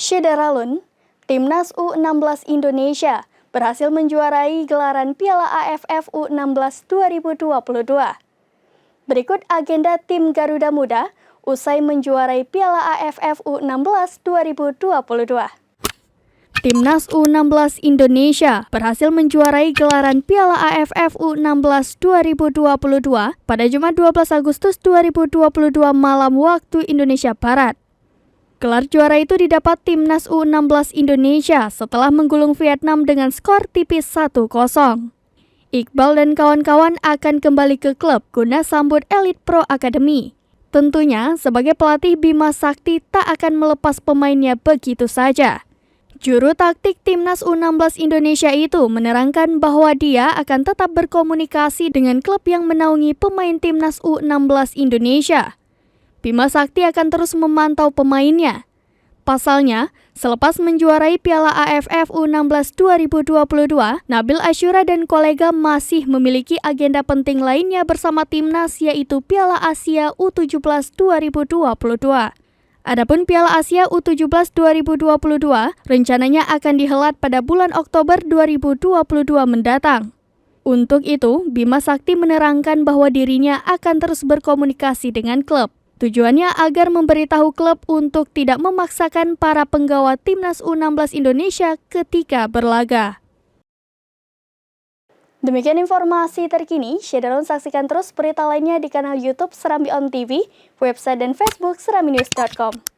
Syederalun, Timnas U16 Indonesia berhasil menjuarai gelaran Piala AFF U16 2022. Berikut agenda tim Garuda Muda usai menjuarai Piala AFF U16 2022. Timnas U16 Indonesia berhasil menjuarai gelaran Piala AFF U16 2022 pada Jumat 12 Agustus 2022 malam waktu Indonesia Barat. Gelar juara itu didapat Timnas U16 Indonesia setelah menggulung Vietnam dengan skor tipis 1-0. Iqbal dan kawan-kawan akan kembali ke klub guna sambut Elite Pro Academy. Tentunya, sebagai pelatih Bima Sakti tak akan melepas pemainnya begitu saja. Juru taktik Timnas U16 Indonesia itu menerangkan bahwa dia akan tetap berkomunikasi dengan klub yang menaungi pemain Timnas U16 Indonesia. Bima Sakti akan terus memantau pemainnya. Pasalnya, selepas menjuarai Piala AFF U16 2022, Nabil Ashura dan kolega masih memiliki agenda penting lainnya bersama Timnas, yaitu Piala Asia U17 2022. Adapun Piala Asia U17 2022 rencananya akan dihelat pada bulan Oktober 2022 mendatang. Untuk itu, Bima Sakti menerangkan bahwa dirinya akan terus berkomunikasi dengan klub. Tujuannya agar memberitahu klub untuk tidak memaksakan para penggawa Timnas U16 Indonesia ketika berlaga. Demikian informasi terkini, Syederalun saksikan terus berita lainnya di kanal YouTube Serambi On TV, website dan Facebook seraminews.com.